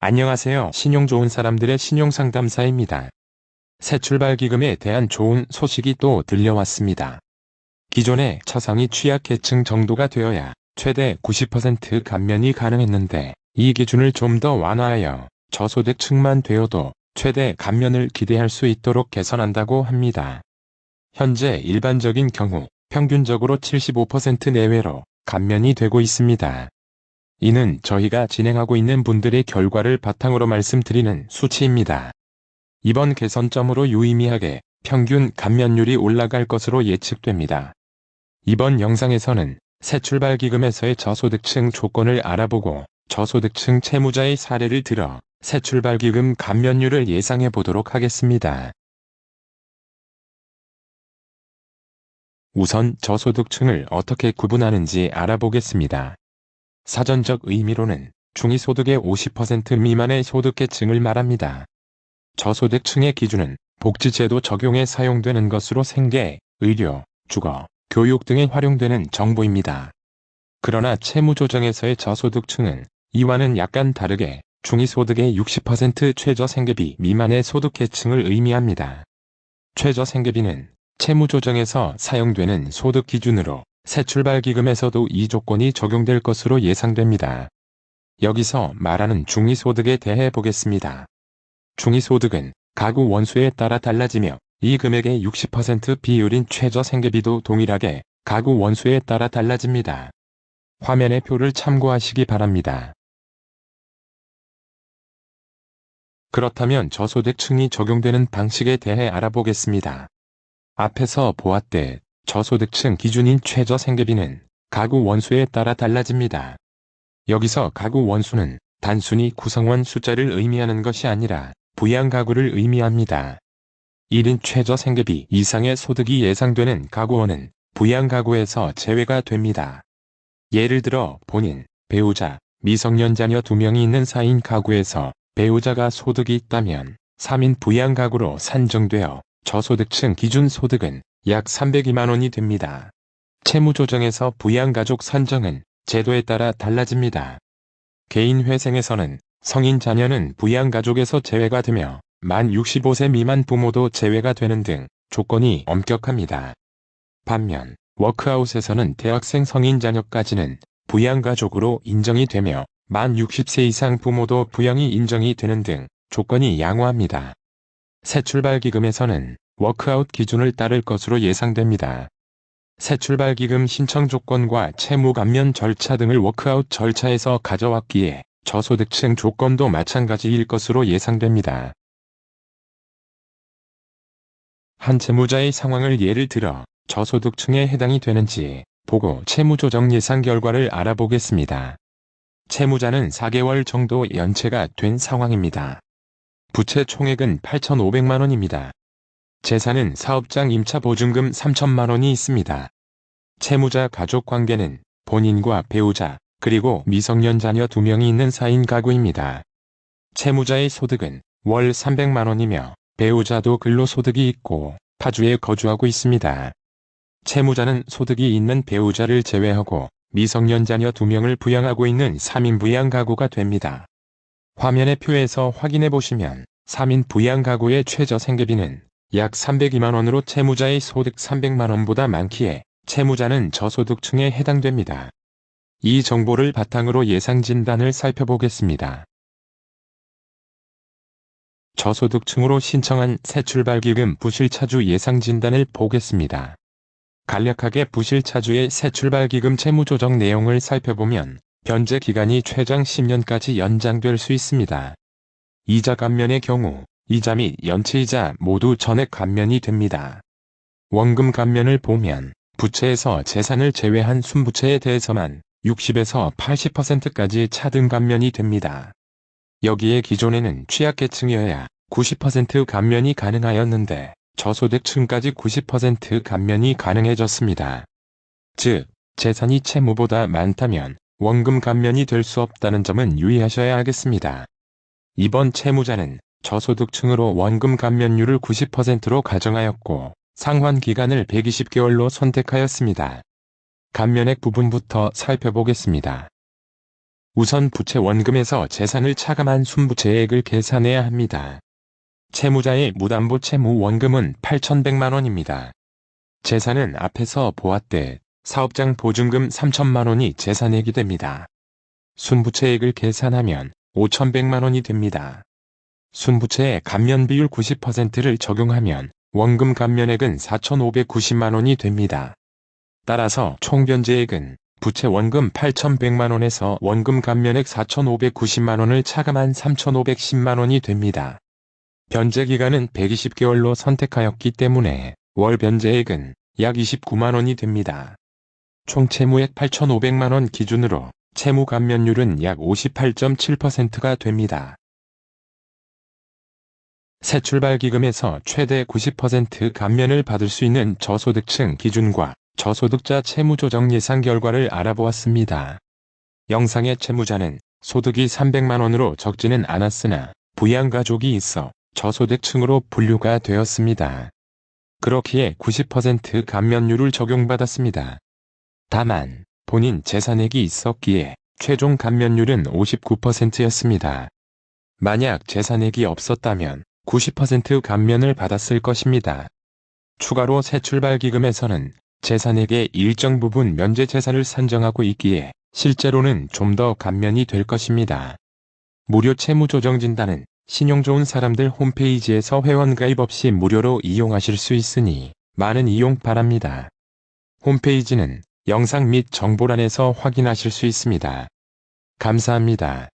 안녕하세요. 신용 좋은 사람들의 신용상담사입니다. 새출발기금에 대한 좋은 소식이 또 들려왔습니다. 기존에 처상이 취약계층 정도가 되어야 최대 90% 감면이 가능했는데 이 기준을 좀 더 완화하여 저소득층만 되어도 최대 감면을 기대할 수 있도록 개선한다고 합니다. 현재 일반적인 경우 평균적으로 75% 내외로 감면이 되고 있습니다. 이는 저희가 진행하고 있는 분들의 결과를 바탕으로 말씀드리는 수치입니다. 이번 개선점으로 유의미하게 평균 감면율이 올라갈 것으로 예측됩니다. 이번 영상에서는 새출발기금에서의 저소득층 조건을 알아보고 저소득층 채무자의 사례를 들어 새출발기금 감면율을 예상해 보도록 하겠습니다. 우선 저소득층을 어떻게 구분하는지 알아보겠습니다. 사전적 의미로는 중위소득의 50% 미만의 소득계층을 말합니다. 저소득층의 기준은 복지제도 적용에 사용되는 것으로 생계, 의료, 주거, 교육 등에 활용되는 정보입니다. 그러나 채무조정에서의 저소득층은 이와는 약간 다르게 중위소득의 60% 최저생계비 미만의 소득계층을 의미합니다. 최저생계비는 채무조정에서 사용되는 소득 기준으로 새출발기금에서도 이 조건이 적용될 것으로 예상됩니다. 여기서 말하는 중위소득에 대해 보겠습니다. 중위소득은 가구 원수에 따라 달라지며 이 금액의 60% 비율인 최저생계비도 동일하게 가구 원수에 따라 달라집니다. 화면의 표를 참고하시기 바랍니다. 그렇다면 저소득층이 적용되는 방식에 대해 알아보겠습니다. 앞에서 보았듯 저소득층 기준인 최저생계비는 가구 원수에 따라 달라집니다. 여기서 가구 원수는 단순히 구성원 숫자를 의미하는 것이 아니라 부양가구를 의미합니다. 1인 최저생계비 이상의 소득이 예상되는 가구원은 부양가구에서 제외가 됩니다. 예를 들어 본인, 배우자, 미성년 자녀 2명이 있는 4인 가구에서 배우자가 소득이 있다면 3인 부양가구로 산정되어 저소득층 기준 소득은 약 302만 원이 됩니다. 채무조정에서 부양가족 산정은 제도에 따라 달라집니다. 개인회생에서는 성인 자녀는 부양가족에서 제외가 되며 만 65세 미만 부모도 제외가 되는 등 조건이 엄격합니다. 반면 워크아웃에서는 대학생 성인 자녀까지는 부양가족으로 인정이 되며 만 60세 이상 부모도 부양이 인정이 되는 등 조건이 양호합니다. 새출발기금에서는 워크아웃 기준을 따를 것으로 예상됩니다. 새출발기금 신청 조건과 채무 감면 절차 등을 워크아웃 절차에서 가져왔기에 저소득층 조건도 마찬가지일 것으로 예상됩니다. 한 채무자의 상황을 예를 들어 저소득층에 해당이 되는지 보고 채무조정 예상 결과를 알아보겠습니다. 채무자는 4개월 정도 연체가 된 상황입니다. 부채 총액은 8,500만 원입니다. 재산은 사업장 임차보증금 3천만 원이 있습니다. 채무자 가족 관계는 본인과 배우자, 그리고 미성년 자녀 2명이 있는 4인 가구입니다. 채무자의 소득은 월 300만 원이며 배우자도 근로소득이 있고 파주에 거주하고 있습니다. 채무자는 소득이 있는 배우자를 제외하고 미성년 자녀 2명을 부양하고 있는 3인 부양가구가 됩니다. 화면의 표에서 확인해 보시면 3인 부양가구의 최저생계비는 약 302만 원으로 채무자의 소득 300만 원보다 많기에 채무자는 저소득층에 해당됩니다. 이 정보를 바탕으로 예상진단을 살펴보겠습니다. 저소득층으로 신청한 새출발기금 부실차주 예상진단을 보겠습니다. 간략하게 부실차주의 새출발기금 채무조정 내용을 살펴보면 변제 기간이 최장 10년까지 연장될 수 있습니다. 이자 감면의 경우 이자 및 연체이자 모두 전액 감면이 됩니다. 원금 감면을 보면 부채에서 재산을 제외한 순부채에 대해서만 60에서 80%까지 차등 감면이 됩니다. 여기에 기존에는 취약계층이어야 90% 감면이 가능하였는데 저소득층까지 90% 감면이 가능해졌습니다. 즉, 재산이 채무보다 많다면 원금 감면이 될 수 없다는 점은 유의하셔야 하겠습니다. 이번 채무자는 저소득층으로 원금 감면율을 90%로 가정하였고 상환 기간을 120개월로 선택하였습니다. 감면액 부분부터 살펴보겠습니다. 우선 부채 원금에서 재산을 차감한 순부채액을 계산해야 합니다. 채무자의 무담보 채무 원금은 8,100만 원입니다. 재산은 앞에서 보았듯 사업장 보증금 3천만 원이 재산액이 됩니다. 순부채액을 계산하면 5,100만 원이 됩니다. 순부채의 감면 비율 90%를 적용하면 원금 감면액은 4,590만 원이 됩니다. 따라서 총 변제액은 부채 원금 8,100만 원에서 원금 감면액 4,590만 원을 차감한 3,510만 원이 됩니다. 변제 기간은 120개월로 선택하였기 때문에 월 변제액은 약 29만 원이 됩니다. 총 채무액 8,500만 원 기준으로 채무 감면율은 약 58.7%가 됩니다. 새출발기금에서 최대 90% 감면을 받을 수 있는 저소득층 기준과 저소득자 채무조정 예상 결과를 알아보았습니다. 영상의 채무자는 소득이 300만 원으로 적지는 않았으나 부양가족이 있어 저소득층으로 분류가 되었습니다. 그렇기에 90% 감면율을 적용받았습니다. 다만 본인 재산액이 있었기에 최종 감면율은 59%였습니다. 만약 재산액이 없었다면 90% 감면을 받았을 것입니다. 추가로 새출발기금에서는 재산액의 일정 부분 면제 재산을 산정하고 있기에 실제로는 좀 더 감면이 될 것입니다. 무료 채무조정진단은 신용 좋은 사람들 홈페이지에서 회원가입 없이 무료로 이용하실 수 있으니 많은 이용 바랍니다. 홈페이지는 영상 및 정보란에서 확인하실 수 있습니다. 감사합니다.